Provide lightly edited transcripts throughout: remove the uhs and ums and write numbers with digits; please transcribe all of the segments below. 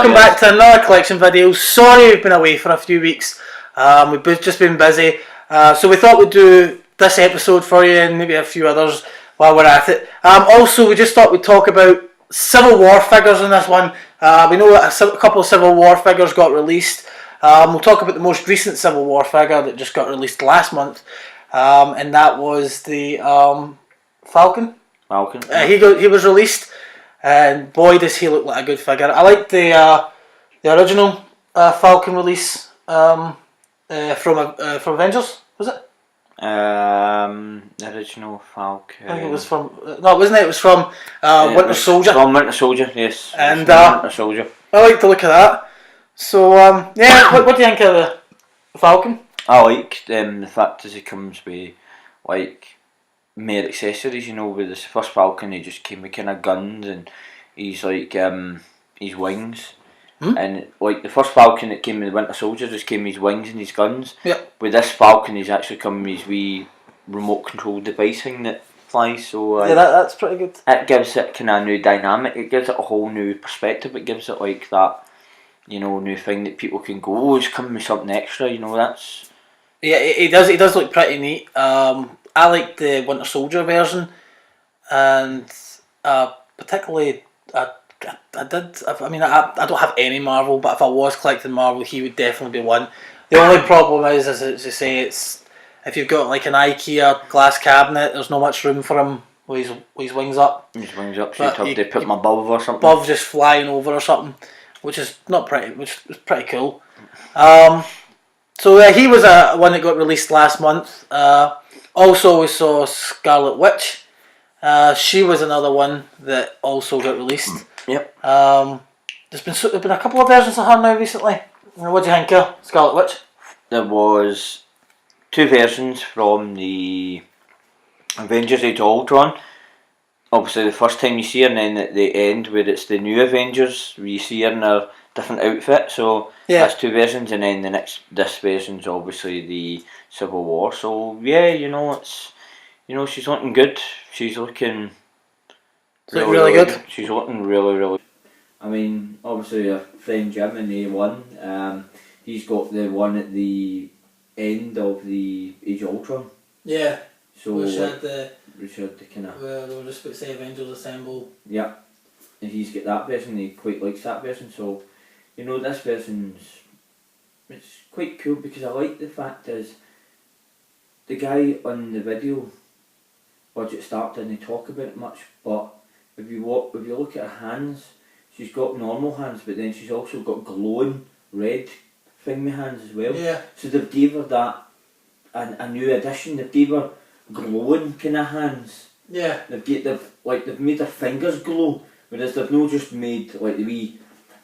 welcome back to another collection video. Sorry we've been away for a few weeks. We've just been busy. So we thought we'd do this episode for you and maybe a few others while we're at it. Also, we just thought we'd talk about Civil War figures in this one. We know that a couple of Civil War figures got released. We'll talk about the most recent Civil War figure that just got released last month. And that was the Falcon. He was released. And boy, does he look like a good figure. I like the original Falcon release from Avengers, was it? The original Falcon. I think it was from wasn't it? It was from Winter Soldier. From Winter Soldier, yes. And Winter Soldier. I like the look of that. So yeah, what do you think of the Falcon? I like the fact that he comes with like mere accessories, you know. With this first Falcon, he just came with kind of guns and he's like his wings, and like the first Falcon that came with the Winter Soldier just came with his wings and his guns. Yep. With this Falcon, he's actually come with his wee remote control device thing that flies. So yeah, that's pretty good. It gives it kind of a new dynamic. It gives it a whole new perspective. It gives it like that, you know, new thing that people can go, oh, he's coming with something extra. You know, that's. Yeah, he does. He does look pretty neat. I like the Winter Soldier version, and particularly I don't have any Marvel, but if I was collecting Marvel, he would definitely be one. The only problem is as you say, it's if you've got like an IKEA glass cabinet, there's not much room for him with his wings up. His wings up, so you'd have to put him above or something. Above, just flying over or something, which is pretty cool. So he was one that got released last month. Also, we saw Scarlett Witch. She was another one that also got released. Yep. There's been a couple of versions of her now recently. What do you think of Scarlett Witch? There was two versions from the Avengers Age of Ultron. Obviously, the first time you see her, and then at the end where it's the new Avengers, where you see her in a different outfit. So yeah, that's two versions, and then this version's obviously the Civil War. So yeah, you know, it's, you know, she's looking good. She's looking really good. She's looking really. I mean, obviously our friend Jim in A1, he's got the one at the end of the Age of Ultron. Yeah. So which had the kind of. Well, they were just about to say Avengers Assemble. Yeah, and he's got that version. He quite likes that version. So, you know, this it's quite cool because I like the fact is the guy on the video budget start didn't talk about it much, but if you look at her hands, she's got normal hands, but then she's also got glowing red thingy hands as well. Yeah. So they've gave her that a new addition. They've gave her glowing kind of hands. Yeah. They've made her fingers glow, whereas they've not just made like the wee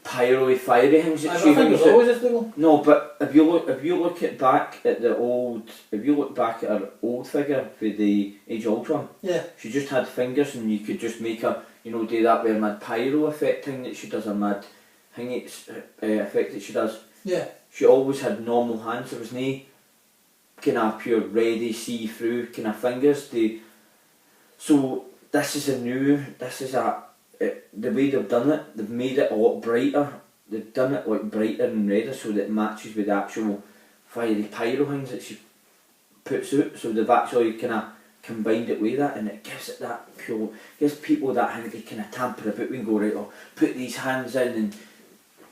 pyro fiery things that she hangs out. No, but if you look back at her old figure for the Age of Ultron, yeah, she just had fingers, and you could just make her, you know, do that with mad pyro effect thing that she does, a mad effect that she does. Yeah. She always had normal hands. There was no kind of pure ready see through kind of fingers. So this is the way they've done it. They've made it a lot brighter. They've done it like brighter and redder so that it matches with the actual fiery pyro things that she puts out. So they've actually kind of combined it with that, and it gives it that cool. Gives people that hand to kind of tamper about and go, right, oh, put these hands in, and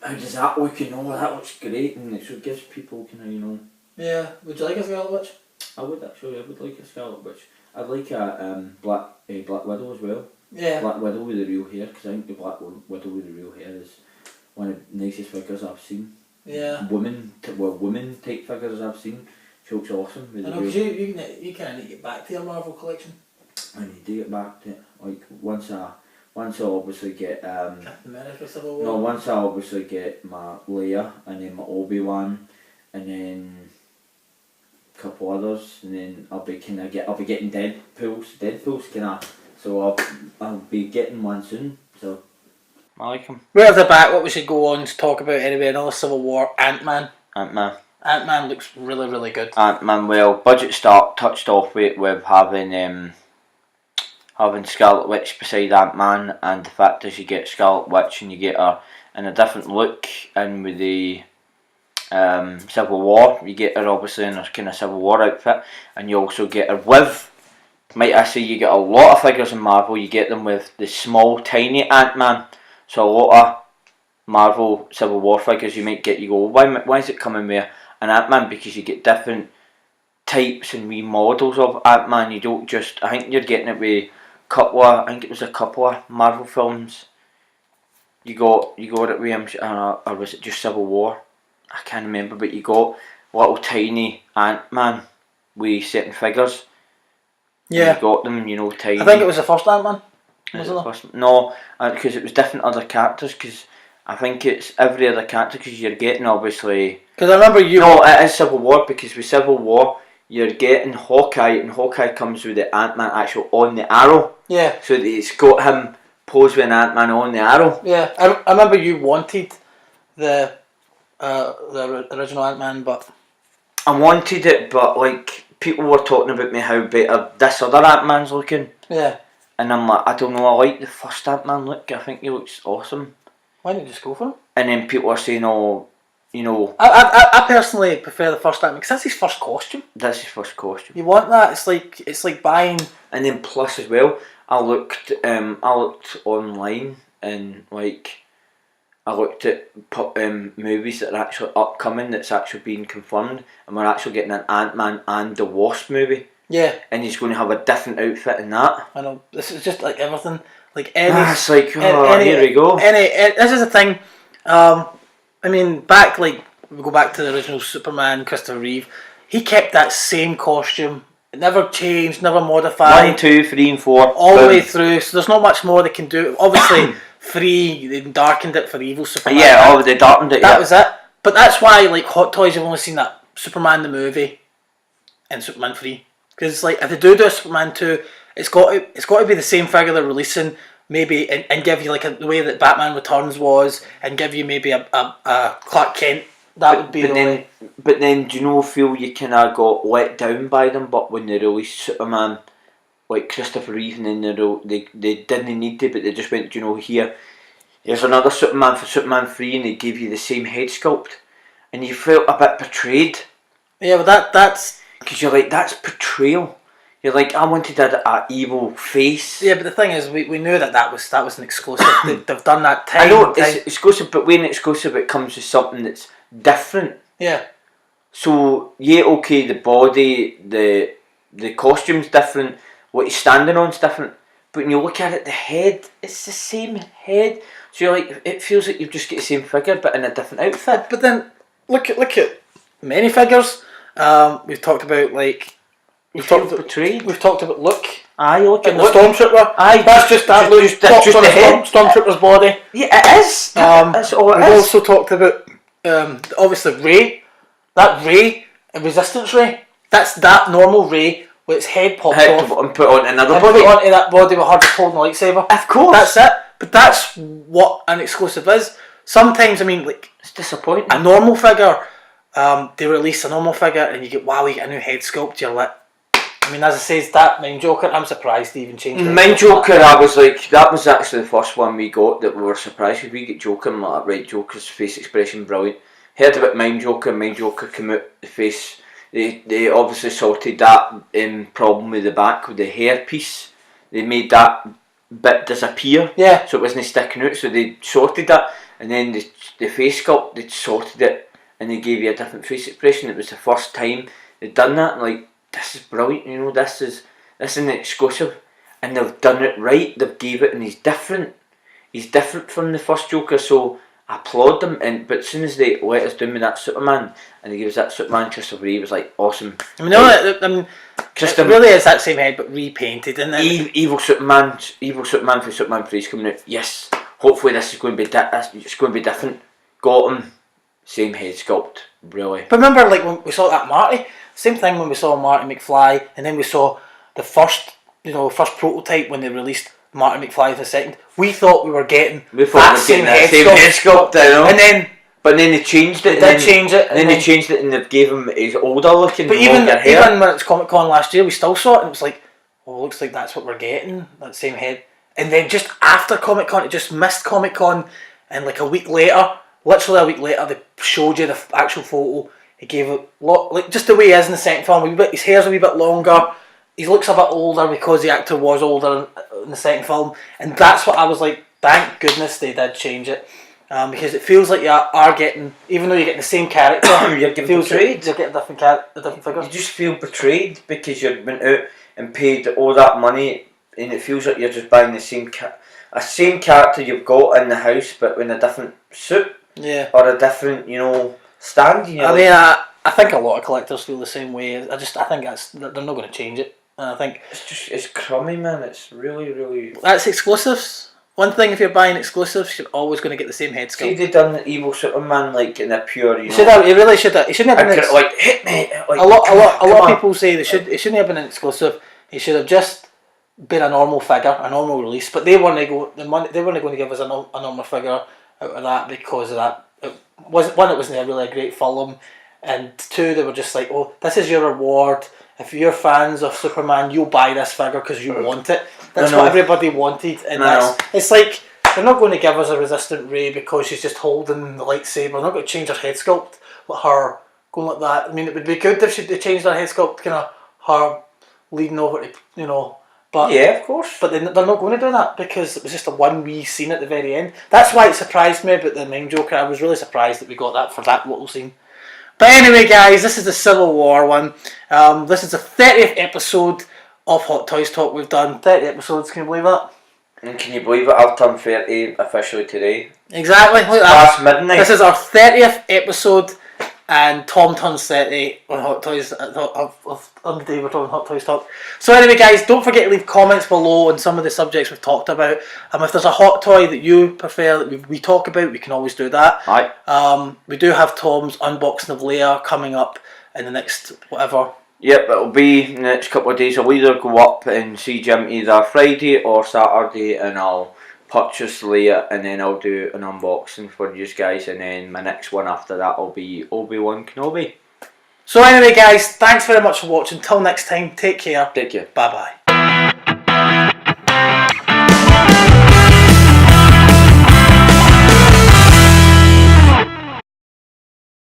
how does that look? And oh, that looks great, and so it gives people kind of, you know. Yeah. Would you like a Scarlet Witch? I would like a Scarlet Witch. I'd like a Black Widow as well. Yeah. Black Widow with the real hair, because I think the Black Widow with the real hair is one of the nicest figures I've seen. Yeah. Women type figures I've seen. She looks awesome. I know, because you kind of need to get back to your Marvel collection. I need to get back to it. Like once I obviously get Captain America Civil War. No, once I obviously get my Leia, and then my Obi-Wan, and then a couple others, and then I'll be getting Deadpool's kind of. So I'll be getting one soon. So I like him. Right off the bat, what we should go on to talk about anyway, another Civil War, Ant-Man. Ant-Man looks really good. Ant-Man, well, budget start touched off with having Scarlet Witch beside Ant-Man, and the fact is you get Scarlet Witch and you get her and a different look, and with the Civil War, you get her obviously in her kind of Civil War outfit, and you also get her with, might I say, you get a lot of figures in Marvel, you get them with the small tiny Ant-Man, so a lot of Marvel Civil War figures you might get, you go, why is it coming with an Ant-Man? Because you get different types and remodels of Ant-Man. You don't just, I think you're getting it with I think it was a couple of Marvel films you got it with, or was it just Civil War? I can't remember, but you got little tiny Ant-Man with certain figures. Yeah. You got them, tiny. I think it was the first Ant-Man. No, because it was different other characters, because I think it's every other character, because you're getting obviously... Because I remember you... No, it is Civil War, because with Civil War, you're getting Hawkeye, and Hawkeye comes with the Ant-Man actual on the arrow. Yeah. So it's got him posed with an Ant-Man on the arrow. Yeah, I remember you wanted the original Ant-Man, but... I wanted it, but like, people were talking about me how better this other Ant-Man's looking. Yeah. And I'm like, I don't know, I like the first Ant-Man look, I think he looks awesome. Why don't you just go for him? And then people are saying, I personally prefer the first Ant-Man, because that's his first costume. That's his first costume. You want that, it's like buying... And then plus as well, I looked online, and like, I looked at movies that are actually upcoming, that's actually being confirmed, and we're actually getting an Ant-Man and the Wasp movie. Yeah. And he's going to have a different outfit in that. I know. This is just like everything. Like it's like, here we go. This is the thing. I mean, we go back to the original Superman, Christopher Reeve. He kept that same costume. It never changed, never modified. 1, 2, 3 and 4. All the way through. So there's not much more they can do. Obviously, 3, they darkened it for evil Superman. Yeah, they darkened it. That was it. But that's why, like Hot Toys, you've only seen that Superman the movie and Superman 3. Because like, if they do a Superman 2, it's got to be the same figure they're releasing, maybe, and give you like the way that Batman Returns was, and give you maybe a Clark Kent. Would be But then, do you feel you kind of got let down by them? But when they released Superman, like Christopher Reeve, and then they didn't need to, but they just went, here's another Superman for Superman 3, and they gave you the same head sculpt, and you felt a bit betrayed. Yeah, but that's... Because you're like, that's betrayal. You're like, I wanted a evil face. Yeah, but the thing is, we knew that was an exclusive. They've done that time. I know, it's exclusive, but when exclusive, it comes with something that's different. Yeah. So, yeah, okay, the body, the costume's different, what he's standing on's different, but when you look at it, the head, it's the same head. So you're like, it feels like you've just got the same figure, but in a different outfit. But then, look at many figures. We've talked about we've talked about look. Aye, look at the Stormtrooper. Aye, that's just that look. Just the head. Stormtrooper's body. Yeah, it is. That's all it is. We've also talked about obviously Rey. That Rey, a Resistance Rey. That's that normal Rey with its head popped off and put on another body. Put onto that body with her just holding a lightsaber. Of course. That's it. But that's what an exclusive is. Sometimes, I mean, like, it's disappointing. A normal figure. They release a normal figure and you get, wow, you get a new head sculpt, you're like, I mean, as I say, that Mind Joker, I'm surprised they even changed it. Mind Joker, I was like, that was actually the first one we got that we were surprised with. We get Joker and like, right, Joker's face expression, brilliant. Heard about Mind Joker came out, the face, they obviously sorted that problem with the back, with the hair piece. They made that bit disappear, yeah. So it wasn't sticking out, so they sorted that, and then the face sculpt, they sorted it, and they gave you a different face expression. It was the first time they'd done that, and like, this is brilliant, this is an exclusive, and they've done it right, they've gave it, and he's different from the first Joker, so I applaud them. But as soon as they let us down with that Superman, and they gave us that Superman, Christopher Reeve was like, awesome. I mean, it really is that same head, but repainted, isn't it? Evil Superman for Superman 3 is coming out, yes, hopefully this is going to be different. Got him. Same head sculpt, really. But remember, like when we saw that Marty, same thing when we saw Marty McFly, and then we saw the first prototype when they released Marty McFly the second. We thought we were getting that same head sculpt, but then they changed it. They changed it, and they gave him his older looking. But even when it's Comic Con last year, we still saw it, and it was like, oh, looks like that's what we're getting, that same head. And then just after Comic Con, it just missed Comic Con. and like a week later, literally a week later, they showed you the actual photo. He gave it like just the way he is in the second film. His hair's a wee bit longer. He looks a bit older because the actor was older in the second film, and that's what I was like. Thank goodness they did change it, because it feels like you are getting, even though you're getting the same character, you're getting betrayed. Like you're getting a different figure. You just feel betrayed because you've been out and paid all that money, and it feels like you're just buying the same same character you've got in the house, but in a different suit, or a different, stand. I think a lot of collectors feel the same way. I think they're not going to change it. And I think it's crummy, man. It's really. That's exclusives. One thing, if you're buying exclusives, you're always going to get the same head sculpt. See, they done the evil Superman like in a pure. He really should have. He shouldn't have been like hit me. Like, a lot of people say it shouldn't have been an exclusive. He should have just been a normal figure, a normal release. But they weren't going to give us a normal figure out of that because of that. It wasn't really a great film, and two, they were just like, oh, this is your reward. If you're fans of Superman, you'll buy this figure because you want it. That's what everybody wanted, and it's like they're not going to give us a resistant Ray because she's just holding the lightsaber. They're not going to change her head sculpt with her going like that. I mean, it would be good if they changed her head sculpt, kind of her leading over to, But yeah, of course. But they're not going to do that because it was just a one wee scene at the very end. That's why it surprised me about the Mind Joker. I was really surprised that we got that for that little scene. But anyway, guys, this is the Civil War one. This is the 30th episode of Hot Toys Talk we've done. 30 episodes, can you believe that? And can you believe it? I've turned 30 officially today. Exactly. Look at past midnight. This is our 30th episode, and Tom turns 30 on Hot Toys on the day we're talking Hot Toys Talk. So anyway, guys, don't forget to leave comments below on some of the subjects we've talked about. If there's a hot toy that you prefer that we talk about, we can always do that. Aye. We do have Tom's unboxing of Leia coming up in the next whatever. Yep, it'll be in the next couple of days. I'll either go up and see Jim either Friday or Saturday, and I'll purchase Leia, and then I'll do an unboxing for you guys, and then my next one after that will be Obi-Wan Kenobi. So anyway, guys, thanks very much for watching. Till next time, take care. Take care. Bye bye.